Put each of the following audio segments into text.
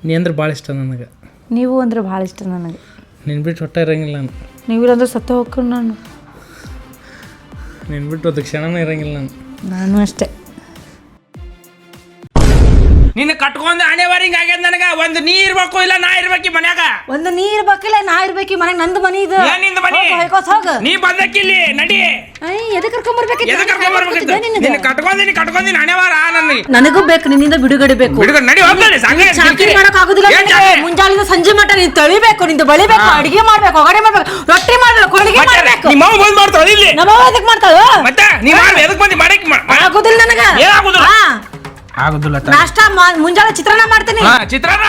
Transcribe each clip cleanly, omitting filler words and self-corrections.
ನೀ ಅಂದ್ರೆ ಭಾಳ ಇಷ್ಟ ನನಗೆ. ನೀವು ಅಂದ್ರೆ ಭಾಳ ಇಷ್ಟ ನನಗೆ. ನಿನ್ನ ಬಿಟ್ಟು ಹೊಟ್ಟೆ ಇರಂಗಿಲ್ಲ ನಾನು. ನೀವಿಲ್ಲಂದ್ರೆ ಸತ್ತ ಹೋಗ್ಕೊಂಡು ನಿನ್ನ ಬಿಟ್ಟು ಒಂದು ಕ್ಷಣನೂ ಇರಂಗಿಲ್ಲ ನಾನು ಅಷ್ಟೇ. ನಿನ್ನ ಕಟ್ಕೊಂಡು ಹಣೆವಾರಿಂಗ್ ಆಗ್ಯದ ನನಗೆ. ಒಂದು ನೀ ಇರ್ಬೇಕು ಇಲ್ಲ ನಾ ಇರ್ಬೇಕು ಮನ್ಯಾಗ. ಒಂದು ನೀ ಇರ್ಬೇಕಿಲ್ಲ ನಾ ಇರ್ಬೇಕು ಮನೆಗೆ. ನಂದು ಮನಿ ಇದು. ನಿಂದ ಮನಿ ಹೋಗ ನೀ ಬಂದಕ್ಕಿಲ್ಲಿ ನಡಿ. ಎದಕ್ಕೆ ಕರ್ಕೊಂಡ್ಬರ್ಬೇಕು? ಕಟ್ಕೊಂದಿನಿ ಹಣೆವಾರ ನನಗೂ ಬೇಕು ನಿನ್ನಿಂದ ಬಿಡುಗಡೆ ಬೇಕು. ನಡಿ ಚಾಕರಿ ಮಾಡಕ್ ಆಗುದಿಲ್ಲ. ಮುಂಜಾನೆ ಸಂಜೆ ಮಟ್ಟ ನೀನ್ ತೊಳಿಬೇಕು, ನಿಂದು ಬಳಿಬೇಕು, ಅಡಿಗೆ ಮಾಡ್ಬೇಕು, ಹೊಗಡೆ ಮಾಡ್ಬೇಕು, ರೊಟ್ಟಿ ಮಾಡ್ಬೇಕು, ಹೋಳಿಗೆ ಮಾಡ್ಬೇಕು. ನಮ್ಮ ಎದಕ್ ಮಾಡ್ತಾಳ ಮತ್ತೆ ಆಗುದಿಲ್ಲ ನನಗ. ಆಗುದಿಲ್ಲ. ನಾಷ್ಟ ಮುಂಜಾನೆ ಚಿತ್ರಾನ್ನ ಮಾಡ್ತೀನಿ, ಚಿತ್ರಾನ್ನ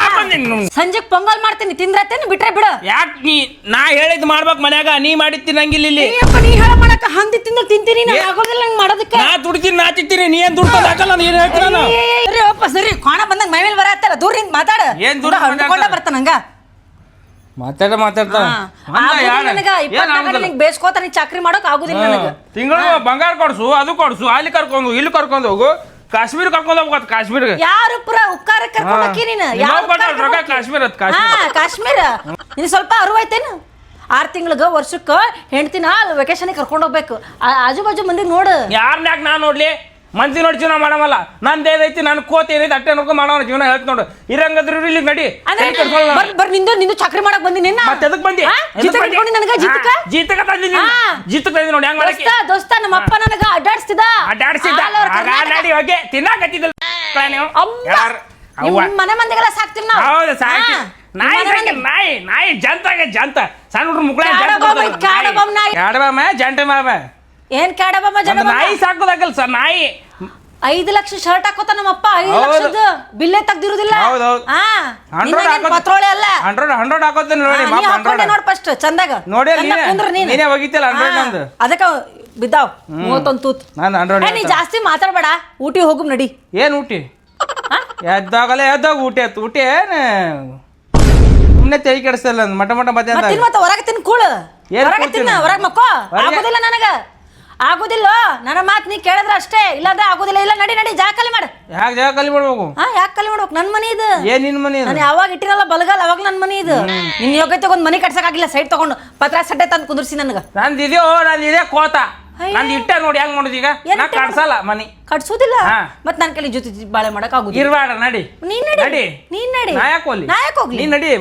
ಸಂಜೆಗ್ ಪೊಂಗಲ್ ಮಾಡ್ತೀನಿ. ತಿಂದ್ರತ್ತೇನೆ ಬಿಟ್ರೆ ಬಿಡು. ಯಾಕೆ ನಾ ಹೇಳಿದ್ ಮಾಡ್ಬೇಕು ಮನ್ಯಾಗ. ನೀ ಮಾಡಿ ತಿನ್ನಂಗಿಲ್ಲ ಇಲ್ಲಿ. ನೀ ಹೇಳ ಮಾಡಕ ಹಂದಿ ತಿಂದ್ರೆ ತಿಂತೀನಿ. ಆಗೋದಿಲ್ಲ ನಂಗೆ ಮಾಡೋದಕ್ಕೆ. ನಾ ದುಡ್ತೀನಿ ನಾ ತಿಂತೀನಿ. ನೀ ಏನ್ ದುಡ್ಡು ಹಾಕಲ್ಲ. ಏನ್ ಹೇಳ್ತೀನಿ ಸರಿ ಒಪ್ಪ ಸರಿ. ಕೋಣ ಬಂದಂಗ ಮೈ ಮೇಲೆ ಬರತ್ತಲ್ಲ. ದೂರ ನಿಂತ ಮಾತಾಡ. ಏನ್ ದೂರ ಬರ್ತಾನಂಗ ಮಾತಾಡ್ತಾ ಬೇಸ್ಕೋತ ನೀ ಚಾಕ್ರಿ ಮಾಡೋಕ್ ಆಗುದಿಲ್ಲ ನನಗ. ತಿಂಗಳು ಬಂಗಾರ ಕೊಡ್ಸು, ಅದು ಕೊಡ್ಸು, ಅಲ್ಲಿ ಕರ್ಕೊಂಡು ಇಲ್ಲಿ ಕರ್ಕೊಂಡು ಹೋಗು. ಕಾಶ್ಮೀರ ಕರ್ಕೊಂಡು ಹೋಗ್ಬೇಕು. ಕಾಶ್ಮೀರ ಯಾರು ಪುರ ಉಕ್ಕಾರ ಕರ್ಕೊಂಡೋಗಿ ನೀನು. ಕಾಶ್ಮೀರ ನೀನು ಸ್ವಲ್ಪ ಅರಿವಾಯ್ತೇನು? 6 ತಿಂಗಳಿಗೆ ವರ್ಷಕ್ಕ ಹೆಂಡ್ತಿನ ವೆಕೇಶನ್ ಕರ್ಕೊಂಡು ಹೋಗ್ಬೇಕು. ಆಜು ಬಾಜು ಮಂದಿ ನೋಡು. ಯಾರನ್ಯಾಕ ನಾ ನೋಡ್ಲಿ? ಮಂದಿ ನೋಡಿ ಜೀವನ ಮಾಡಮಲ್ಲ. ನಂದೇದೈತಿ ನನ್ ಕೋತಿ ಏನೈತಿ ಅಟ್ಟೆ ನೋಡ್ಕೊಂಡು ಮಾಡೋಣ ಜೀವನ. ಹೇಳ್ತ ನೋಡು ಇರಂಗದ್ರು ಇಲ್ಲಿ ನಡಿ. ಬರ್ ನಿಂದು ಚಾಕ್ರಿ ಮಾಡಕ್ ಬಂದಿ ನಿನ್ನ. ಎದಕ್ ಬಂದಿ? ಜೀತಕ ತಂದಿದ್ದೀನಿ. ಜೀತಕ ತಂದಿ ನೋಡಿ ಹೆಂಗ್ ಮಾಡಕ್ಕೆ. ದೋಸ್ತ ನಮ್ಮ ಅಪ್ಪ ನನಗ ಅಡ್ಡಾಡ್ಸ್ತಿದ್ದ ನಡಿ ಹೋಗಿ ತಿನ್ನಾಕತ್ತಿದ್ದಲ್ಲ ನೀವು. ಮನೆ ಮಂದಿಗೆಲ್ಲ ಸಾಕ್ತಿವಿ ನಾವು. ಹೌದು ಸಾಕಿ. ನಾಯಿ ಜಂತ ಸಣ್ಣ ಹುಡ್ರು ಮುಕ್ಳ ಕಾಡಬಾಮ ಜಂಟ ಬಾಮ. ಏನ್ ಕಾಡಬಾಮ ನಾಯಿ ಸಾಕೋದಾಗಲ್ಲ ಸರ್. ನಾಯಿ 5 ಲಕ್ಷ ಶರ್ಟ್ ಹಾಕೋತ ನಮ್ಮಪ್ಪ. 5 ಲಕ್ಷದ ಬಿಲ್ಲೇ ತೆಗ್ದಿರುದಿಲ್ಲ. ಪತ್ರೋಳೆ ಅಲ್ಲ 100 ಹಾಕೋತೀನಿ ನೋಡಿ. ನೋಡ್ ಫಸ್ಟ್ ಚಂದಾಗ ನೋಡಿ. ನೀನೇ ಹೋಗಿತ್ತಲ್ಲ 100 ನಂದು. ಅದಕ್ಕ ಬಿದ್ದಾವ್ 31 ತೂತ್. ನೀ ಜಾಸ್ತಿ ಮಾತಾಡ್ಬೇಡ. ಊಟಿ ಹೋಗು ನಡಿ. ಏನ್ ಊಟಿ? ಎದ್ದಾಗ ಊಟಿ ಆಯ್ತು. ಊಟಿ ಏನ್ ಸುಮ್ನೆ ತೆಗಿ ಕೆಡಿಸ್ತಲ್ಲ. ಮಟ ಮತ್ತೆ ಹೊರಗೆ ತಿನ್ ಕೂಳು. ಹೊರಗೆ ಮಕ್ಕೋ. ಆಗೋದಿಲ್ಲ ನನಗ. ಆಗುದಿಲ್ಲ. ನನ್ನ ಮಾತ್ ನೀ ಕೇಳಿದ್ರ ಅಷ್ಟೇ. ಇಲ್ಲಾಂದ್ರೆ ಆಗುದಿಲ್ಲ. ಇಲ್ಲ ನಡಿ ನಡಿ. ಜಾಕಲಿ ಮಾಡ. ಯಾಕೆ ಜಾಗ ಖಾಲಿ ಮಾಡ್ಬೇಕು? ಯಾಕೆ ಖಾಲಿ ಮಾಡ್ಬೇಕು? ನನ್ ಮನಿ ಇದು. ಏನ್ ನಿನ್ ಮನಿ? ನಾನು ಯಾವಾಗ ಇಟ್ಟಿರಲ್ಲ ಬಲಗಾಲ ಅವಾಗ ನನ್ ಮನಿ ಇದು. ನಿನ್ ಯೋಗ್ಯತೆ ಒಂದ್ ಮನಿ ಕಟ್ಸಕ್ ಆಗಿಲ್ಲ. ಸೈಡ್ ತಗೊಂಡು ಪತ್ರ ಸಡ್ಡೆ ತಂದು ಕುಂದ್ರಿಸಿ ನನಗ. ನಂದಿದೆ ಕೋತ. ನಂದು ಇಟ್ಟ ನೋಡಿ ಹೆಂಗ್ ಮಾಡುದು ಈಗ. ನಾ ಕಟ್ಸಲ್ಲ ಮನಿ. ಕಟ್ಸೋದಿಲ್ಲ. ಮತ್ ನನ್ ಕೈಲಿ ಜೊತೆ ಬಾಳೆ ಮಾಡಕ್ ಆಗುದಿಲ್ಲ. ಇರ್ಬೇಡ ನಡಿ. ನೀನ್ ನಡಿ. ನಾಯಕ್ ಹೋಗ್ಲಿ. ನೀನ್ ನಡಿ.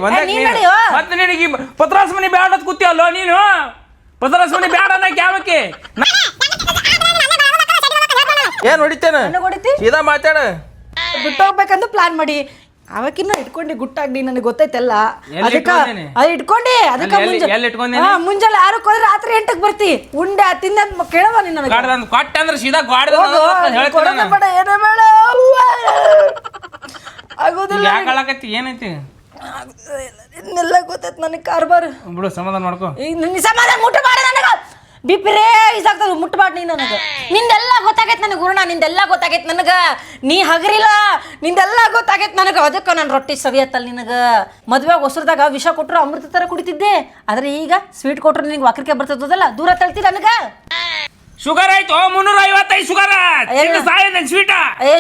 ಮತ್ತೆ ನಿನಗೆ ಪತ್ರಾಸ್ ಮನಿ ಬೇಡ ಕೂತಿಯಲ್ಲೋ ನೀನು. ಪತ್ರಾಸ್ ಮನಿ ಬೇಡ ಅನ್ನಕ್ ಯಾವಕ್ಕೆ? ಏನ್ ಹೊಡಿತೇನ? ಸೀದಾ ಮಾತಾಡ. ಬಿಟ್ಟೋಗ್ಬೇಕಂದು ಪ್ಲಾನ್ ಮಾಡಿ ಅವಕಿನ್ನ ಇಟ್ಕೊಂಡಿ ಗುಟ್ಟಾಗ್ಡಿ. ನನಗೆ ಗೊತ್ತೈತೆಲ್ಲ. ಅದಕ್ಕ ಇಟ್ಕೊಂಡಿ. ಅದಕ್ಕ ಮುಂಜಾನೆ 6ಕ್ಕೆ ಹೋದ್ರೆ ರಾತ್ರಿ 8ಕ್ಕೆ ಬರ್ತಿ. ಉಂಡೆ ತಿಂದ ಕೇಳವ ನೀನು. ಕೊಟ್ಟ ಅಂದ್ರೆ ಸೀದಾ ಆಗೋದಿಲ್ಲ. ಏನೈತಿ ಇನ್ನೆಲ್ಲ ಗೊತ್ತೈತ್ ನನಗೆ ಕಾರ್ಬಾರ್. ಬಿಡು ಸಮಾಧಾನ ಮಾಡ್ಕೋ. ಸಮಾಧಾನ ಮುಟ್ಟ ಮಾಡ. ನನಗ ಬಿಪಿ ರೇಸ್ ಆಗ್ತದ. ಮುಟ್ಟಬಾರ್ದು ನೀ ನನಗ. ನಿಂದೆಲ್ಲ ಗೊತ್ತಾಗೈತ್ ನನಗೆ ಗುರುಣ. ನಿಂದೆಲ್ಲ ಗೊತ್ತಾಗೈತ್ ನನಗ. ನೀ ಹಗರಿಲ್ಲ. ನಿಂದೆಲ್ಲ ಗೊತ್ತಾಗೈತ್ ನನಗ. ಅದಕ್ಕೆ ನಾನು ರೊಟ್ಟಿ ಸವಿಯತ್ತಲ್ಲ ನಿನಗ. ಮದ್ವೆಗ ಹೊಸರದಾಗ ವಿಷ ಕೊಟ್ಟರು ಅಮೃತ ತರ ಕುಡಿತಿದ್ದೆ. ಆದ್ರೆ ಈಗ ಸ್ವೀಟ್ ಕೊಟ್ರು ನಿನಗೆ ವಾಕರಿಕೆ ಬರ್ತದಲ್ಲ. ದೂರ ತಳ್ತಿ ನನಗ. ಶುಗರ್ ಆಯ್ತು 355 ಶುಗರ್. Sweet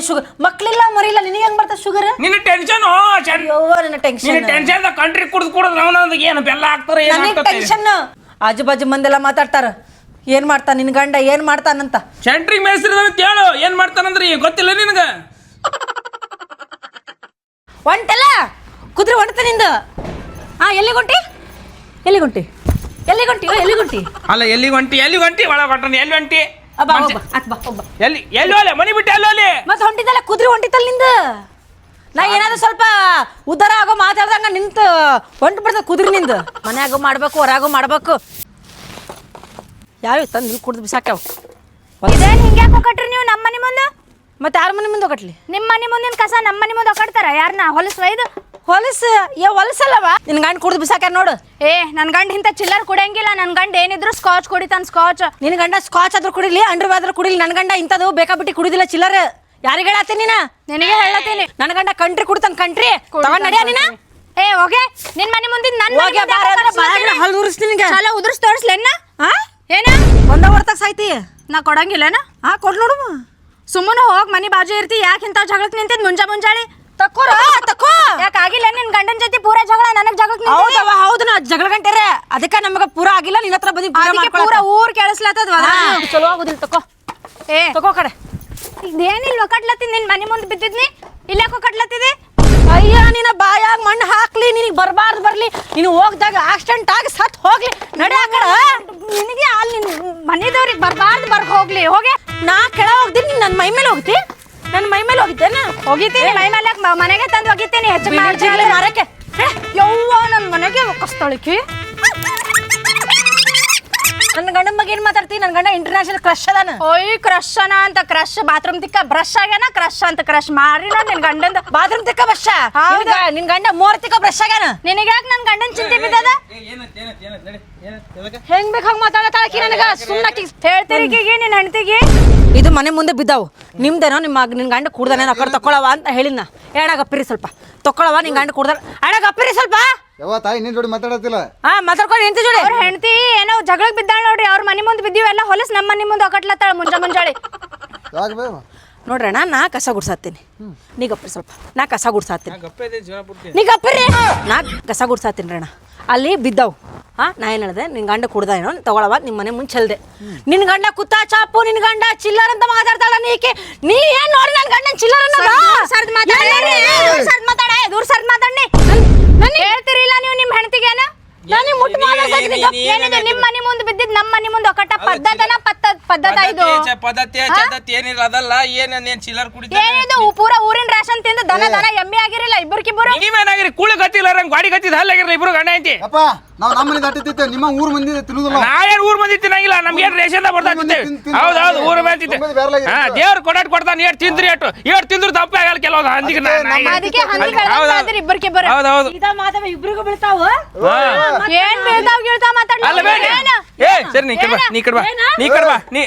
sugar. ಮಕ್ಳಿಲ್ಲ ಮರಿಲ್ಲ ನಿನಗೆ ಹೆಂಗ್ ಬರ್ತದೆ ಶುಗರ್? ನಿನ್ನ ಟೆನ್ಷನ್. ನಿನ್ನ ಟೆನ್ಷನ್. ಟೆನ್ಷನ್ ಕಂಟ್ರಿ ಕುಡ್ದು ಏನು ಬೆಲ್ಲ ಹಾಕ್ತಾರೆ. ಟೆನ್ಷನ್. ಆಜು ಬಾಜು ಮಂದೆಲ್ಲ ಮಾತಾಡ್ತಾರ. ಏನ್ ಮಾಡ್ತಾನ ನಿನ್ ಗಂಡ? ಏನ್ ಮಾಡ್ತಾನಂತ ಸೆಂಟ್ರಿಂಗ್ ಮೇಸ್ತ್ರಿ ಕೇಳು. ಏನ್ ಮಾಡ್ತಾನಂದ್ರಿ ಗೊತ್ತಿಲ್ಲ ನಿನಗ? ಒಂಟಲ್ಲ ಕುದುರೆ ಹೊಂಟ ನಿಂದ. ಎಲ್ಲಿಗೊಂಟಿ ಅಲ್ಲ ಎಲ್ಲಿ ಹೊಂಟಿ ಒಳಗ ಹೊಂಟಿ. ಎಲ್ಲಿ ಹೊಂಟಿ? ಎಲ್ಲಿ ಮನಿ ಬಿಟ್ಟು ಎಲ್ಲಿ ಮತ್ತೆ ಹೊಂಟಿದ್ದಲ್ಲ ಕುದುರೆ ಹೊಂಟಿತ್ತಲ್ಲ ನಿಂದ. ನಾ ಏನಾದ್ರು ಸ್ವಲ್ಪ ಉದ್ದಾರ ಆಗೋ ಮಾತಾಡ್ದಂಗ ನಿಂತು ಹೊಂಟು ಬಿಡ್ತದ ಕುದುರೆ ನಿಂದ. ಮನ್ಯಾಗೂ ಮಾಡ್ಬೇಕು ಹೊರಗೂ ಮಾಡ್ಬೇಕು. ಯಾವ ತಂದು ಕುಡ್ದು ಬಿಸಾಕ್ಯಾವ. ಹಿಂಗ್ಯಾಕೋ ಕಟ್ರಿ ನೀವು ನಮ್ಮ ಮನೆ ಮುಂದೆ? ಮತ್ತೆ ಯಾರ ಮನೆ ಮುಂದೆ ಕಟ್ಲಿ? ನಿಮ್ಮ ಮನೆ ಮುಂದಿನ ಕಸ ನಮ್ಮ ಮನೆ ಮುಂದೆ ಕಟ್ತಾರ? ಯಾರನ್ನ ಹೊಲಸು ಒಯ್ದು? ಹೊಲಸಲ್ಲವ. ನಿನ್ ಗಂಡ ಕುಡ್ದು ಬಿಸಾಕ್ಯಾರ ನೋಡು. ನನ್ ಗಂಡ ಇಂತ ಚಿಲ್ಲರ್ ಕುಡಿಯಂಗಿಲ್ಲ. ನನ್ ಗಂಡ ಏನಿದ್ರು ಸ್ಕಾಚ್ ಕುಡಿತಾನ. ಸ್ಕಾಚ್. ನಿನ್ ಗಂಡ ಸ್ಕಾಚ್ ಆದ್ರೂ ಕುಡಿಲಿ, ಅಂಡರ್ ಆದ್ರೂ ಕುಡಿಲಿ. ನನ್ ಗಂಡ ಇಂಥದ್ದು ಬೇಕಾಬಿಟ್ಟಿ ಕುಡಿದಿಲ್ಲ ಚಿಲ್ಲರ್. ಯಾರಿಗೆ ಹೇಳತ್ತೀನಿ ನೀನ? ನಿನಗೆ ಹೇಳತ್ತೀನಿ. ನನ್ ಗಂಡ ಕಂಟ್ರಿ ಕುಡ್ತಾನ. ಕಂಟ್ರಿ ತಗೊಂಡ್ ನಡಿಯ ನೀನ. ಹೋಗೆ ನಿನ್ ಮನೆ ಮುಂದಿನ ನನ್ನ ಹಲ್ ಉರಿಸ್ತೀನಿ. ಚಲೋ ಉದುರ್ಸ್ ತೋರಿಸ್ಲೇನ? ಏನ ಒಂದ ಹೊರತಾಗ ಸಾಯ್ತಿ. ನಾ ಕೊಡಂಗಿಲ್ಲನ? ಕೊಡ್ ನೋಡು. ಸುಮ್ಮನೆ ಹೋಗಿ ಮನಿ ಬಾಜು ಇರ್ತಿ. ಯಾಕೆ ಇಂಥ ಜಗಳಕ್ಕೆ ನಿಂತಿದ್ ಮುಂಜಾಳಿ? ತಕ್ಕೋರ ತಕ್ಕೋ. ಯಾಕೆ ಆಗಿಲ್ಲ ನಿನ್ ಗಂಡನ ಜೊತೆ ಪೂರಾ ಜಗಳ ನನಗ್ ಜಗಳಕ್ಕೆ ಹೌದವ ಹೌದು ನಾ ಜಗಳ ಗಂಟೆರೆ ಅದಕ್ಕೆ ನಮಗ ಪೂರ ಆಗಿಲ್ಲ ನಿನ್ನ ಹತ್ರ ಬಂದಿ ಪೂರಾ ಊರ್ ಕೇಳಿಸ್ಲತ್ತದ ಚಲೋ ಆಗುದಿಲ್ಲ ತಕೋ ಏ ತಕೋ ಕಡೆ ಇದೇನಿಲ್ವ ಕಟ್ಲತ್ತಿ ನಿನ್ ಮನೆ ಮುಂದೆ ಬಿದ್ದಿದ್ನಿ ಇಲ್ಲಾಕೋ ಕಟ್ಲತ್ತಿದೆ ಅಯ್ಯ ನಿನ್ನ ಬಾಯಾಗ ಮಣ್ಣು ಹಾಕ್ಲಿ ನಿನಗೆ ಬರಬಾರ್ದು ಬರ್ಲಿ ನೀನು ಹೋಗ್ದಾಗ ಆಕ್ಸಿಡೆಂಟ್ ಆಗಿ ಸತ್ ಹೋಗ್ಲಿ ನಡೆ ಆ ಕಡೆ ನಿನಗೆ ಅಲ್ಲಿ ಮನೆದವ್ರಿಗೆ ಬರ್ಬಾರ್ದು ಹೋಗ್ಲಿ ಹೋಗೆ ನಾ ಕೆಳ ಹೋಗ್ತೀನಿ ನೀನ್ ನನ್ನ ಮೈ ಮೇಲೆ ಹೋಗ್ತಿ ನನ್ನ ಮೈ ಮೇಲೆ ಹೋಗಿದ್ದೇನ ಹೋಗಿತೀನಿ ಮೈ ಮೇಲೆ ಮನೆಗೆ ತಂದು ಹೋಗಿದ್ದೀನಿ ಹೆಚ್ಚು ಮಾರಕ್ಕೆ ಯವ್ವ ನನ್ನ ಮನೆಗೆ ಕಸ್ತಳಿಕಿ ನನ್ನ ಗಂಡನ ಬಗ್ಗೆ ಏನ್ ಮಾತಾಡ್ತಿ ನನ್ನ ಗಂಡ ಇಂಟರ್ನ್ಯಾಷನಲ್ ಕ್ರಶ್ ಅದಾನ ಓಯ್ ಕ್ರಶ್ ಅಂತ ಕ್ರಶ್ ಬಾತ್ರೂಮ್ ತಿಕ್ಕ ಬ್ರಷ್ ಆಗ್ಯಾನ ಕ್ರಶ್ ಅಂತ ಕ್ರಶ್ ಮಾರಿ ನೋಡ್ ನಿನ್ ಗಂಡಂದ ಬಾತ್ರೂಮ್ ತಿಕ್ಕ ಬ್ರಷ್ ಹೌದಾ? ನಿನ್ ಗಂಡ ಮೋರ್ ತಿಕ್ಕ ಬ್ರಷ್ ಆಗ್ಯಾನ ನಿನಗೆ ಯಾಕೆ ನನ್ ಗಂಡನ್ ಚಿಂತೆ ಬಿದ್ದದ ಹೆಂಗ್ ಬೇಕು ಹಂಗ ಮಾತಾಡತಾಳಕಿ ನನಗ ಸುಮ್ಮನೆ ಹೇಳ್ತಿರಿಕೆಗೆ ನಿನ್ ಹೆಂಡತಿಗೆ ಇದು ಮನೆ ಮುಂದೆ ಬಿದ್ದಾವು ನಿಮ್ದೇನೋ ನಿನ್ ಗಂಡ ಕುಡ್ದಾನೆ ಅಕ್ಕಡ ತಕೊಳವ ಅಂತ ಹೇಳಿನ ಎಡಗಪ್ಪಿರಿ ಸ್ವಲ್ಪ ತಕೊಳವ ನಿನ್ ಗಂಡ ಕುಡ್ದ ಅಡಗಪ್ಪಿರಿ ಸ್ವಲ್ಪ ಯಾವ ತಾಯಿ ನಿನ್ ಜೋಡಿ ಮಾತಾಡತ್ತಿಲ್ಲ ಮಾತಾಡ್ಕೊಂಡು ಎಂತ ಜೋಡಿ ಅವ್ರ ಹೆಂಡತಿ ಏನೋ ಜಗಳಕ್ಕೆ ಬಿದ್ದಾಳ ನೋಡ್ರಿ ಅವ್ರ ಮನೆ ಮುಂದೆ ಬಿದ್ದೀವಿ ಎಲ್ಲ ಹೊಲಸ್ ನಮ್ಮ ಮನೆ ಮುಂದೆ ಒಕ್ಕಟ್ಲತ್ತಾಳ ಮುಂಜಾಳಿ ಯಾಕೆ ಬೇವ ನೋಡ್ರಣ್ಣ ನಾ ಕಸ ಗುಡ್ಸಾತೀನಿ ನೀ ಗಪ್ರಿ ಸ್ವಲ್ಪ ನಾ ಕಸ ಗುಡ್ಸಾತೀನಿ ಗಪ್ಪೆ ಇದೆ ಜೀವನ ಪೂರ್ತಿ. ನೀ ಗಪ್ರಿ ನಾ ಕಸ ಗುಡ್ಸಾತೀನಿ ಅಣ್ಣ ಅಲ್ಲಿ ಬಿದ್ದಾವು ನಾ ಏನ್ ಹೇಳ್ದೆ ನಿನ್ ಗಂಡ ಕುಡ್ದ ಏನೋ ತಗೊಳವ ನಿಮ್ಮ ಮನೆ ಮುಂಚೆ ಚೆಲ್ದೆ ನಿನ್ ಗಂಡ ಕುತ್ತ ಚಾಪು ನಿನ್ ಗಂಡ ಚಿಲ್ಲರ್ ಅಂತ ಮಾತಾಡ್ತಾಳ ನೀಕೆ ನೀ ಏನ್ ನೋಡಿ ನನ್ ಗಂಡನ್ ಚಿಲ್ಲರ್ ದೂರ ಸರ್ದ್ ಮಾತಾಡಿ ಹೇಳ್ತಿರಿಲ್ಲ ನೀವು ನಿಮ್ ಹೆಂಡತಿಗೇನ ನನಗೆ ಮುಟ್ಟು ಏನಿದೆ ನಿಮ್ ಮನೆ ಮುಂದೆ ಬಿದ್ದಿದ್ ನಮ್ಮ ಮನೆ ಮುಂದೆ ಒಕ್ಕಟ್ಟ ಪದ್ಧತನ ಪದ್ಧತ ಇದು ಪದ್ಧತಿ ಚದತಿ ಏನಿಲ್ಲ ಅದಲ್ಲ ಏನ್ ಚಿಲ್ಲರ್ ಕುಡಿತ ಏನಿದು ಪೂರಾ ಊರಿನ ರೇಷನ್ ತಿಂದು ದನ ಎಮ್ಮೆ ಆಗಿರಲಿಲ್ಲ ಇಬ್ಬರಿಗಿಬ್ಬರು ನೀವೇನಾಗಿರಿ ಕೂಳಿ ಗತ್ತಿಲ್ಲ ಗಾಡಿ ಗತ್ತಿದ ಹಲ್ಲಾಗಿರಲ್ಲ ಇಬ್ರು ಗಂಡ ಐತಿ ಅಪ್ಪ ನಾವ್ ನಮ್ಮ ಮನೆ ದಾಟಿದ್ದೆ ನಿಮ್ಮ ಊರ್ ಮಂದಿ ತಿನ್ನುದಿಲ್ಲ ನಾವೇನ್ ಊರ್ ಮಂದಿ ತಿನ್ನಂಗಿಲ್ಲ ನಮ್ಗೆ ರೇಷನ್ ಬರ್ತಾತಿದ್ದೆ ಹೌದೌದು ಊರ್ ಮಂದಿ ದೇವ್ರ ಕೊಡ್ತಾನೆ ಏಟ್ ತಿಂದ್ರಿ ಏಟ್ ತಿಂದ್ರು ತಪ್ಪೇ ಆಗಲ್ಲ ಕೆಲವು ಹಂದಿಗೆ ಅದಕ್ಕೆ ಹಂದಿ ಬೆಳೆದ್ರೆ ಇಬ್ಬರಿಗಿಬ್ಬರು ಹೌದೌದು ಮಾತಾಡ ಇಬ್ರಿಗೂ ಬೀಳ್ತಾವ ಏನ್ ಬೀಳ್ತಾವ್ ಗೀಳ್ತಾವ್ ಅಲ್ಲ ಬೇಡ ಮಾತಾಡ್ಲಿ ಏ ಸರಿ ನೀ ಕಡ್ಬಾ ನೀ ಕಡ್ಬಾ ನೀ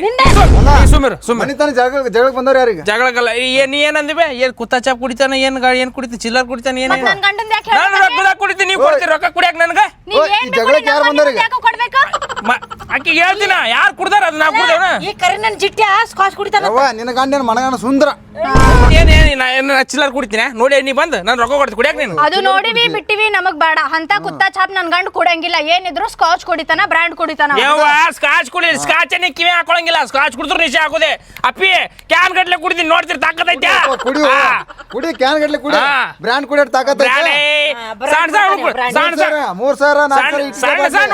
ಸುಮ್ಮಿರು ಮನಿತಾನ ಜಗಳಕ್ಕೆ ಬಂದವ್ರು ಯಾರಿಗೆ ಜಗಳಕ್ಕಲ್ಲ ನೀ ಏನಂದಿವೆ ಏನ್ ಕುತ್ತ ಚಾಪ್ ಕುಡಿತಾನ ಏನ್ ಕುಡಿತಿ ಚಿಲ್ಲರ್ ಕುಡಿತಾನ ಏನ್ ನನ್ ಗಂಡಂದ್ ಯಾಕೆ ನಾನು ರೊಕ್ಕದಾಗ ಕುಡಿತೀನಿ ನೀವು ಕೊಡ್ತೀರಿ ರೊಕ್ಕ ಕುಡಿಯಾಕ ನನ್ಗ ನೀವ್ ಏನ್ ಈ ಜಗಳಕ್ಕೆ ಯಾರು ಬಂದವ್ರಿಗೆ ಯಾಕೋ ಕೊಡ್ಬೇಕು ಅಕ್ಕಿಗೆ ಹೇಳ್ತೀನ ಯಾರು ಕುಡ್ದಾರ ಅದ್ ನಾ ಕುಡ್ದೇವನ ಈ ಕರಿ ನನ್ ಜಿಟ್ಟಿ ಸ್ಕಾಚ್ ಕುಡಿತಾನ ಯವ್ವ ನಿನ್ನ ಗಂಡನ ಮನಗಣ ಸುಂದರ ಏನ್ ಚಿಲ್ಲರ್ ಕುಡಿತೀನಿ ನೋಡಿ ನೀ ಬಂದ್ ನಾನು ರೊಕ್ಕ ಕೊಡ್ತೀನಿ ಕುಡಿಯಾಕ ನೀನು ಅದು ನೋಡಿವಿ ಬಿಟ್ಟಿವಿ ನಮಗ್ ಬೇಡ ಅಂತ ಕುತ್ತ ಚಾಪ್ ನನ್ ಗಂಡ ಕುಡಂಗಿಲ್ಲ ಏನಿದ್ರು ಸ್ಕಾಚ್ ಕುಡಿತಾನ ಬ್ರ್ಯಾಂಡ್ ಕುಡಿತಾನ ಯವ್ವ ಸ್ಕಾಚ್ ಕುಡಿ ಸ್ಕಾಚ್ ನೀ ಕಿವಿ ಹಾಕೊಳಂಗಿಲ್ಲ ಸ್ಕಾಚ್ ಕುಡಿದ್ರು ನಿಶೆ ಹಾಕೋದೆ ಅಪ್ಪಿ ಕ್ಯಾನ್ ಗಟ್ಲೆ ಕುಡಿತೀನಿ ನೋಡ್ತೀರಿ ತಾಕತ್ತೈತ್ಯಾ ಕುಡಿ ಕ್ಯಾನ್ ಗಟ್ಲೆ ಕುಡಿ ಬ್ರ್ಯಾಂಡ್ ಕುಡಿಯೋಟ್ ತಾಕತ್ ಸಣ್ಣ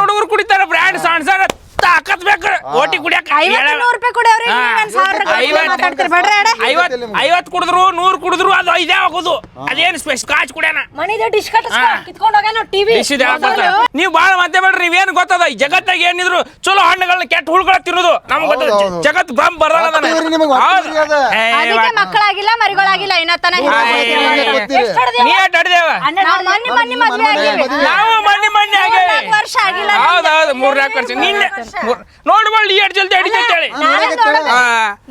ಹುಡುಗರು ಕುಡಿತಾರ ಬ್ರ್ಯಾಂಡ್ ಸಣ್ಣ ಸಣ್ಣ ತಾಕತ್ ಬೇಕು ಓಟಿ ಕುಡಿಯಾಕ 50-100 ರೂಪಾಯಿ ಕೊಡಿ ಅವ್ರಿಗೆ 50 ಕುಡಿದ್ರು 100 ಕುಡಿದ್ರು ಅದು ಇದೇ ಆಗೋದು ಅದೇನು ಸ್ಕಾಚ್ ಕುಡಿಯಾನ ಮನಿದ ಡಿಶ್ ಕಿತ್ಕೊಂಡು ಹೋಗ್ಯಾನ ಟಿವಿ ನೀವು ಬಾಳ ಮಾತಾಡ್ಬೇಡ್ರಿ ನೀವೇನು ಗೊತ್ತದ ಈ ಜಗತ್ತಾಗ ಏನಿದ್ರು ಚಲೋ ಹಣ್ಣುಗಳನ್ನ ಕೆಟ್ಟ ಹುಳುಗಳ ತಿನ್ನೋದು ನಮ್ಗೆ ಗೊತ್ತದ ಜಗತ್ ಬಂಬ್ ಬರಲ್ಲ ಅದಕ್ಕೆ ಮಕ್ಕಳಾಗಿಲ್ಲ ಮರಿಗಳಾಗಿಲ್ಲ ಇನ್ನತನ ನೀ ಅಡ್ದೇವ ಮನ್ನಿ ಮದ್ವೆ ಆಗಿವಿ ನಾವು ಮಣ್ಣಿ ಆಗಿ 4 ವರ್ಷ ಆಗಿಲ್ಲ ಹೌದೌದು 3-4 ವರ್ಷ ನಿನ್ನೆ ನೋಡ್ಬಳ್ಳಿ ಎಷ್ಟು ಜಲ್ದಿ ಅಡಿತೈತೆ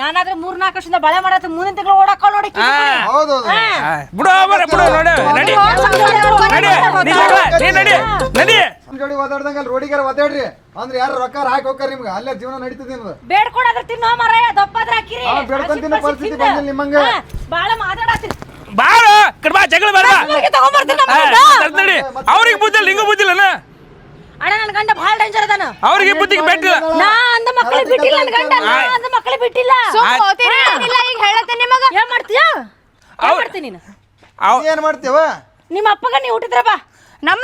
ನಾನಾದ್ರೆ 3-4 ವರ್ಷದಿಂದ ಬಳೆ ಮಾಡತ್ತ ಮುಂದಿನ ತಿಂಗಳು ಓಡಾಕ ನೋಡಿ ಬಿಡು ಬಿಡು ನಡಿ ನಡಿ ಜೋಡಿ ಒದಾಡ್ದಂಗ ರೋಡಿಗಾರ ಒದಾಡ್ರಿ ಅಂದ್ರೆ ಯಾರು ರೊಕ್ಕ ಹಾಕಿ ಹೋಗ್ತಾರ ನಿಮ್ಗೆ ಅಲ್ಲೇ ಜೀವನ ನಡೀತದೆ ನಿಮ್ದು ಬೇಡ್ಕೊಡಾದ್ರೆ ತಿನ್ನೋ ಮಾರಾಯ ದಪ್ಪಾದ್ರೆ ಹಾಕಿರಿ ಬೇಡ್ಕೊಂತಿನ ಪರಿಸ್ಥಿತಿ ಬಂದಿಲ್ಲ ನಿಮ್ಮಂಗ ಬಾಳ ಮಾತಾಡತ್ತೀನಿ ಬಾಳ ಕಡ್ಬಾ ಜಗಳ ಬೇಡ ನಡಿ ಅವ್ರಿಗೆ ಬುದ್ಧಿಲ್ಲ ನಿಂಗೂ ಬುದ್ಧಿಲ್ಲನ ಅಣ್ಣ ನನ್ನ ಗಂಡ ಬಹಳ ಡೇಂಜರ್ ಅದಾನ ಅವ್ರಿಗೆ ಬುದ್ಧಿಗೆ ಬೆಟ್ಟಿಲ್ಲ ನಾ ಅಂದ ಮಕ್ಕಳು ಬಿಟ್ಟಿಲ್ಲ ನನ್ನ ಗಂಡ ನಾ ಅಂದ ಮಕ್ಕಳು ಬಿಟ್ಟಿಲ್ಲ ಇಲ್ಲ ಈಗ ಹೇಳತ್ತೆ ನಿಮಗ ಏನ್ ಮಾಡ್ತೀಯಾ ಏನ್ ಮಾಡ್ತೀನಿ ನೀನು ಏನ್ ಮಾಡ್ತೇವ ನಿಮ್ಮ ಅಪ್ಪಗ ನೀವು ಹುಟ್ಟಿದ್ರ ಬಾ ನಮ್ಮ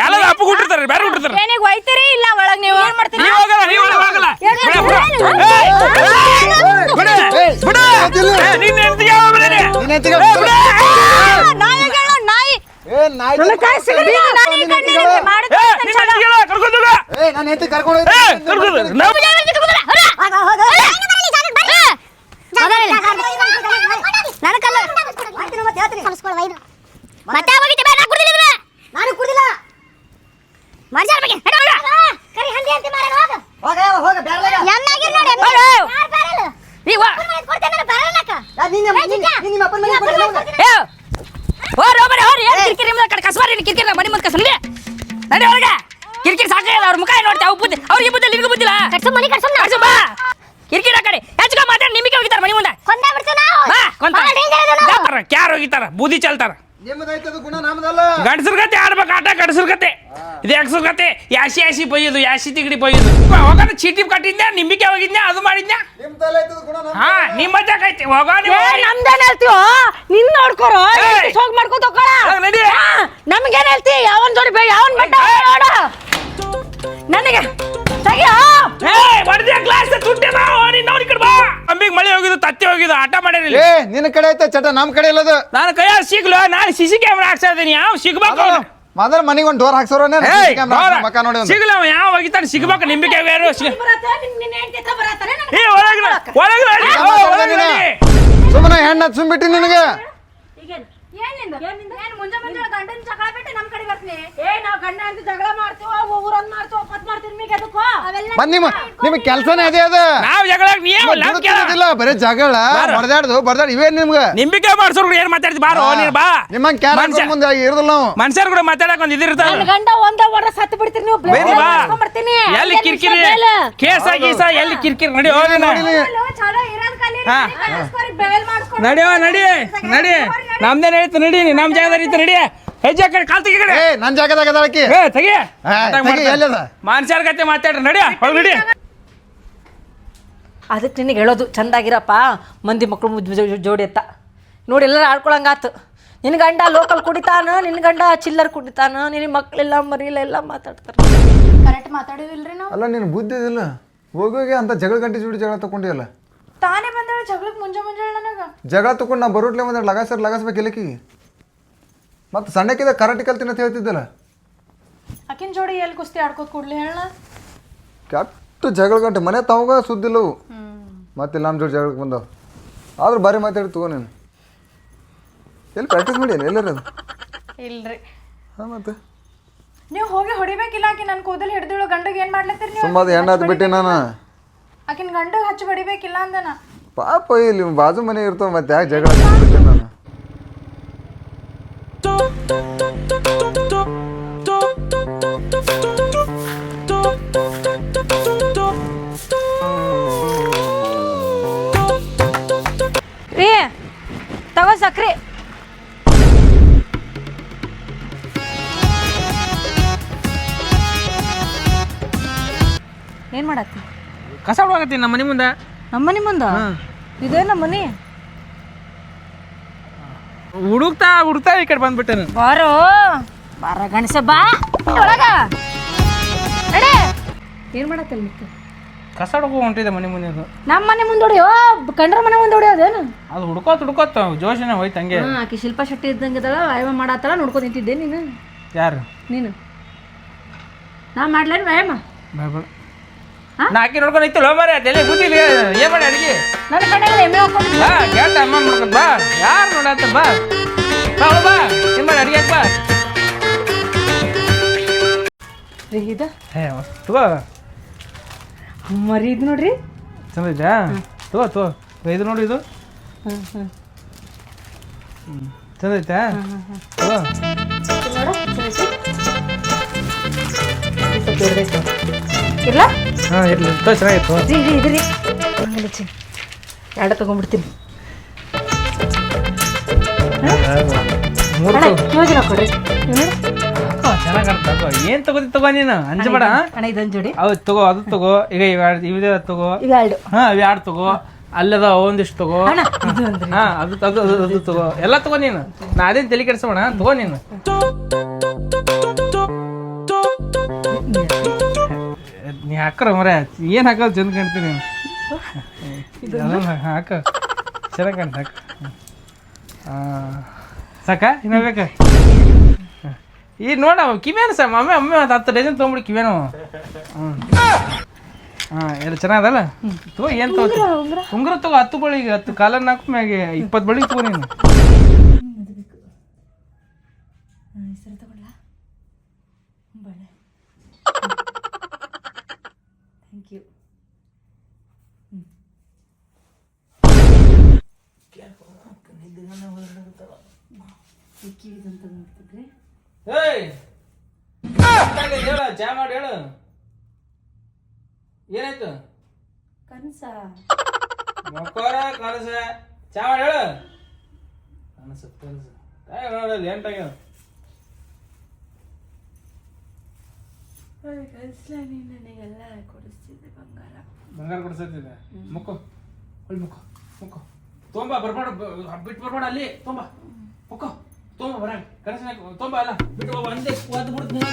ಎಲ್ಲ ಅಪ್ಪ ಹುಟ್ಟಿರ್ತಾರೆ ಬೇರೆ ಹುಟ್ಟಿರ್ತಾರೆ ಏನಿಗೆ ಒಯ್ತೀರಿ ಇಲ್ಲ ಒಳಗ್ ನೀವು ಏನ್ ಮಾಡ್ತೀನಿ ನೀವು ಹೋಗಲ್ಲ ನೀವು ಹೋಗಲ್ಲ ನಿನ್ನ ಹೆಂಡತಿಗೆ ಯಾವ ಮನೆಗೆ ನಾಯಿ ನಾಯಿ ಏನ್ ನಾಯಿ ಕರ್ಕೊಂಡು ನಾನು ಹೆಂಡತಿ ಕರ್ಕೊಂಡು ನಾನು ಕುಡಿದಿಲ್ಲ ಮರ್ಜಾರ ಬಗ್ಗೆ ಕರಿ ಹಂದಿ ಅಂತ ಮಾರನ ಹೋಗ ಹೋಗ ಬ್ಯಾರ್ಲಾಗ ಎನ್ನಾಗಿ ನೋಡಿ ಯಾರ್ ಬರಲ್ಲ ನೀ ವಾ ಕೊಡ್ತೇನೆ ನಾನು ಬರಲ್ಲಕ ನಿಮ್ಮ ಅಪ್ಪನ ಮನೆ ಕೊಡ್ತೀನಿ ಏ ಹೋರ ಹೋರ ಹೋರ ಏನ್ ಕಿರಿಕಿರಿ ನಿಮ್ಮ ಕಡೆ ಕಸವಾರಿ ಕಿರಿಕಿರಿ ಮನೆ ಮುಂದೆ ಕಸಲಿ ನಡಿ ಹೊರಗೆ ಕಿರಿಕಿರಿ ಸಾಕಾಗಲ್ಲ ಅವ್ರ ಮುಖ ನೋಡ್ತಾ ಬುದ್ಧಿ ಅವ್ರಿಗೆ ಬುದ್ಧಿ ನಿನಗೂ ಬುದ್ಧಿಲ್ಲ ಕಟ್ಸು ಮನಿ ಕಟ್ಸು ಕಟ್ಸು ಬಾ ಕಿರಿಕಿರಿ ಆ ಕಡೆ ಹೆಚ್ಚು ಮಾತಾಡಿ ನಿಮಗೆ ಹೋಗಿತಾರ ಮನೆ ಮುಂದೆ ಕೊಂದ ಬಿಡ್ತು ನಾವು ಬಾ ಕೊಂತ ಡೇಂಜರ್ ಅದ ನಾವು ಕ್ಯಾರ್ ಹೋಗಿತಾರ ಬೂದಿ ಚಲ್ತಾರ ನಿಮ್ಮದೈತದ ಗುಣ ನಮ್ದಲ್ಲ. ಗಂಡಸ್ರ ಕತೆ ಆಡ್ಬೇಕು ಆಟ ಗಂಡಸ್ರ ಕತೆ ಇದು ಹೆಂಗಸ್ರ ಕತೆ ಯಾಸಿ ಬೈಯೋದು ಯಾಸಿ ತಿಗಡಿ ಬೈಯೋದು ಹೋಗೋಣ ಚೀಟಿ ಕಟ್ಟಿದ್ನ್ಯಾ ನಿಂಬಿಕೆ ಹೋಗಿದ್ನ್ಯಾ ಅದು ಮಾಡಿದ್ನ್ಯಾ ನಿಮ್ ತಲೆ ಐತದ ಗುಣ ಹಾ ನಿಮ್ಮ ಜಾಗೈತಿ ಹೋಗೋ ನೀವು ನಮ್ದೇನ್ ಹೇಳ್ತೀವೋ ನಿನ್ ನೋಡ್ಕೊರೋ ಹೋಗಿ ಮಾಡ್ಕೊತ ನಡಿ ನಮ್ಗೇನ್ ಹೇಳ್ತಿ ಯಾವನ್ ಜೋಡಿ ಯಾವನ್ ಬೆಟ್ಟ ನೋಡ ನನಗೆ ಮಳೆ ಹೋಗಿದ್ದು ತತ್ತಿ ಹೋಗಿದ್ದು ಆಟ ಮಾಡಿರಲಿ ಏ ನಿನ್ನ ಕಡೆ ಐತೆ ಚಟ ನಮ್ ಕಡೆ ಇಲ್ಲದ. ನಾನು ಕೈಯ ಸಿಗ್ಲು ನಾನು ಸಿಸಿ ಕ್ಯಾಮ್ರಾ ಹಾಕ್ಸಾ ಇದೀನಿ ಯಾವ ಸಿಗ್ಬೇಕು ಮೊದಲ ಮನಿಗೆ ಒಂದು ಡೋರ್ ಹಾಕ್ಸೋರ ಮಕ್ಕ ನೋಡಿ ಸಿಗ್ಲ ಅವ ಯಾವ ಹೋಗಿತಾನೆ ಸಿಗ್ಬೇಕು ನಿಂಬಿಕೆ ಯಾರು ಸುಮ್ಮನೆ ಹೆಣ್ಣ ಸುಮ್ಬಿಟ್ಟಿ ನಿನಗೆ ನಿಮ್ಗೆ ಕೆಲ್ಸನೇ ಅದೇ ಅದ. ನಾವ್ ಜಗಳ ಇಲ್ಲ ಬರೀ ಜಗಳ ಬಡದಾಡ್ದು ಇವೇನ್ ನಿಮ್ಗೆ ನಿಂಬಿಕೆ ಮಾಡ್ಸೋರು ಏನ್ ಮಾತಾಡ್ತಿ ಬಾರೋ ನೀನ್ ಬಾ ನಿಮ್ಮ ಮುಂದೆ ಇರೋದಿಲ್ಲ ನಾವು ಮನುಷ್ಯರು ಕೂಡ ಮಾತಾಡಕ್ ಒಂದ್ ಇದಿರ್ತಾವ ಗಂಡ ಒಂದೇ ಒಡ್ರ ಸತ್ತು ಬಿಡ್ತೀರಿ ನೀವು ಬರ್ತೀನಿ ಎಲ್ಲಿ ಕಿರ್ಕಿರಿ ಕೇಸ ಗೀಸ ಎಲ್ಲಿ ಕಿರ್ಕಿರಿ ನಡಿ ಹೋಗಿ ನಡಿಯೋ ನಡಿ ನಮ್ದೇನ್ ಹೇಳ್ತು ನಡಿ ನಮ್ ಜಾಗದಲ್ಲಿ ಇತ್ತು ನಡಿ ಹೆಜ್ಜೆ ಕಡೆ ಕಾಲ್ ತೆಗಿ ಕಡೆ ನನ್ ಜಾಗದಾಗ ಅದಕ್ಕೆ ತೆಗಿ ಎಲ್ಲದ ಮನುಷ್ಯರ ಕತೆ ಮಾತಾಡ್ರಿ ನಡಿ ಹೋಗಿ ನಡಿ ಅದಕ್ಕೆ ನಿನಗೆ ಹೇಳೋದು ಚಂದಾಗಿರಪ್ಪ ಮಂದಿ ಮಕ್ಕಳು ಜೋಡಿ ಅತ್ತ ನೋಡಿ ಎಲ್ಲರೂ ಆಡ್ಕೊಳಂಗಾತು ನಿನ್ನ ಗಂಡ ಲೋಕಲ್ ಕುಡಿತಾನ ನಿನ್ನ ಗಂಡ ಚಿಲ್ಲರ್ ಕುಡಿತಾನ ನಿನ್ನ ಮಕ್ಕಳೆಲ್ಲ ಮರಿಲ್ಲ ಎಲ್ಲ ಮಾತಾಡ್ತಾರೆ ಕರೆಕ್ಟ್ ಮಾತಾಡಿದಿಲ್ರಿ ನಾವು ಅಲ್ಲ ನೀನು ಬುದ್ಧಿ ಇದಿಲ್ಲ ಹೋಗೋಗಿ ಅಂತ ಜಗಳ ಗಂಟೆ ಜೋಡಿ ಜಗಳ ತಗೊಂಡಿಯಲ್ಲ ತಾನೇ ಬಂದೇಳ ಜಗಳಕ್ಕೆ ಮುಂಜಾನೆ ನನಗ ಜಗಳ ತಗೊಂಡು ನಾ ಬರೋಟ್ಲೆ ಬಂದ್ರೆ ಲಗಾಸ್ಬೇಕು ಇಲ್ಲಕಿ ಮತ್ತೆ ಸಣ್ಣಕ್ಕಿದ ಕರಾಟೆ ಕಲ್ತಿನ ಅಂತ ಹೇಳ್ತಿದ್ದಲ್ಲ ಆಕಿನ ಜೋಡಿ ಎಲ್ಲಿ ಕುಸ್ತಿ ಆಡ್ಕೋತ ಕೂಡ್ಲಿ ಹೇಳ ಕೆಟ್ಟು ಜಗಳ ಗಂಟೆ ಮನೆ ತಾವಾಗ ಸುದ್ದಿಲ್ಲವು ಮತ್ತೆ ನಮ್ಮ ಜೋಡಿ ಜಗಳಕ್ಕೆ ಬಂದವು ಆದ್ರೂ ಬಾರಿ ಮಾತಾಡಿ ತಗೋ ನೀನು ಎಲ್ಲಿ ಪ್ರಾಕ್ಟೀಸ್ ಮಾಡಿ ಎಲ್ಲರ ಅದು ಇಲ್ರಿ ಹಾಂ ಮತ್ತೆ ನೀವು ಹೋಗಿ ಹೊಡಿಬೇಕಿಲ್ಲ ಆಕಿ ನನ್ನ ಕೂದಲು ಹಿಡ್ದಿಳು ಗಂಡಗೆ ಏನು ಮಾಡ್ಲತ್ತೀರಿ ನೀವು ಸುಮ್ಮನೆ ಹೆಣ್ಣಾತ್ ಬಿಟ್ಟೆ ನಾನು ಆಕಿನ ಗಂಡಗೆ ಹಚ್ಚಿ ಹೊಡಿಬೇಕಿಲ್ಲ ಅಂದನ ಪಾಪ ಇಲ್ಲಿ ಬಾಜು ಮನೆ ಇರ್ತಾವ ಮತ್ತೆ ಯಾಕೆ ಜಗಳ ಬಿಟ್ಟೆ ನಾನು ರೀ ತಗೋ ಸಕ್ರಿ ಏನ್ ಮಾಡತ್ತಿ ಕಸ ಹೊಡಕತ್ತೀನಿ ನಮ್ಮ ಮನೆ ಮುಂದೆ ನಮ್ಮನೆ ಮುಂದ ಇದೇ ನಮ್ಮನೆ ಹುಡುಕ್ತಾ ಈ ಕಡೆ ಬಂದ್ಬಿಟ್ಟೆ ನಾನು ಬಾರೋ ಬಾರ ಗಣಸ ಬಾ ಒಳಗ ನಡೆ ಏನ್ ಮಾಡತ್ತಲ್ಲ ಮತ್ತೆ ಕಸ ಹುಡುಕು ಹೊಂಟಿದೆ ಮನೆ ಮುಂದೆ ಅದು ನಮ್ಮ ಮನೆ ಮುಂದೆ ಹೊಡಿಯೋ ಕಂಡ್ರ ಮನೆ ಮುಂದೆ ಹೊಡಿಯೋದೇನು ಅದು ಹುಡ್ಕೋತ ಜೋಶನೇ ಹೋಯ್ತು ಹಂಗೆ ಆಕಿ ಶಿಲ್ಪಾ ಶೆಟ್ಟಿ ಇದ್ದಂಗೆ ಅದಳ ವ್ಯಾಯಾಮ ಮಾಡತ್ತಳ ನೋಡ್ಕೊಂಡು ನಿಂತಿದ್ದೆ ನೀನು ಯಾರು ನೀನು ನಾ ಮಾಡ್ಲೇನು ವ್ಯಾಯಾಮ ಬೇಡ ನಾಕಿ ನೋಡ್ಕೊಂಡು ಐತಲ್ಲ ಮಾರೇ ತಲೆ ಕೂತಿಲ್ಲ ಏನ್ ಮಾಡಿ ಅಡಿಗೆ ನನ್ನ ಕಡೆ ಎಮ್ಮೆ ಹಾಕೊಂಡು ಬಾ ಕೇಳ್ತ ಅಮ್ಮ ನೋಡ್ಕೊಂಡು ಬಾ ಯಾರು ನೋಡತ್ತ ಬಾ ಬಾ ಏನ್ ಮಾಡಿ ಅಡಿಗೆ ಬಾ ಇದು ಹೇ ತಗೋ ಮರಿ ಇದು ನೋಡ್ರಿ ಚಂದ ಐತಾ ತಗೋ ಇದು ನೋಡಿ ಇದು ಚಂದ ಐತಾ ತಗೋ ಇಲ್ಲ ಹಾಂ ಇರಲಿ ಚೆನ್ನಾಗಿತ್ತು ಇದ್ರಿ ಎರಡು ತಗೊಂಡ್ಬಿಡ್ತೀನಿ ಯೋಜನೆ ಕೊಡ್ರಿ ಚೆನ್ನಾಗಿ ತಗೋ ಏನು ತಗೋ ನೀನು ಅಂಜಬೇಡ ಅಣ್ಣ ಇದೊಂದು ಜೋಡಿ ಹೌದು ತಗೋ ಅದು ತಗೋ ಈಗ ಇವೆ ತಗೋ ಈಗ ಎರಡು ಹಾಂ ಇವು ಎರಡು ತಗೋ ಅಲ್ಲದ ಒಂದಿಷ್ಟು ತಗೋ ಹಾಂ ಅದು ತಗೋ ಎಲ್ಲ ತಗೋ ನೀನು ನಾ ಅದೇನು ತಲೆ ಕೆಡಿಸೋಣ ತಗೋ ನೀನು ನೀ ಹಾಕ್ರ ಮರ ಏನು ಹಾಕೋದು ಚಂದ ಕಾಣ್ತೀನಿ ಅದನ್ನ ಹಾಕ ಚೆನ್ನಾಗಿ ಕಾಣ್ತ ಹಾಕ ಸಾಕ ಇನ್ನ ಬೇಕ ಈಗ ನೋಡ ಕಿವೇನು ಸರ್ ಅಮ್ಮೆ ಒಂದು 10 ಡಜನ್ ತೊಗೊಂಬಿಡಿ ಕಿವೇನು ಹಾಂ ಎಲ್ಲ ಚೆನ್ನಾಗದಲ್ಲ ತಗೋ ಏನು ತಗೋ ಉಂಗ್ರ ತಗೋ 10 ಬಳಿಗೆ 10 ಕಾಲನ್ನ ಹಾಕು ಮ್ಯಾಗೆ 20 ಬಳಿಗೆ ತಗೋ ನೀನು ಚಾ ಮಾಡಿ ಹೇಳು ಏನಾಯ್ತು ಕನಸ ಮಕ್ಕಳ ಕನಸ ಚಾ ಮಾಡಿ ಹೇಳು ಕನಸ ಲೇಟ್ ಆಗ್ಯಾವ ನನಗೆಲ್ಲ ಕೊಡಿಸ್ತಿದ್ದೆ ಬಂಗಾರ ಬಂಗಾರ ಕೊಡ್ಸತ್ತಿದೆ ಮುಕ್ಕು ಹೊಳ್ ಮುಕ್ಕು ಮುಕ್ಕು ತೊಂಬ ಬರ್ಬೇಡ ಬಿಟ್ಟು ಬರ್ಬೇಡ ಅಲ್ಲಿ ತೊಂಬ ಮುಕ್ಕು ತೊಂಬ ಬರ ಕನಸಿನ ತೊಂಬ ಅಲ್ಲ ಬಿಟ್ಟು ಒಂದೇ ಒದ್ದು ಬಿಡ್ತೀನಿ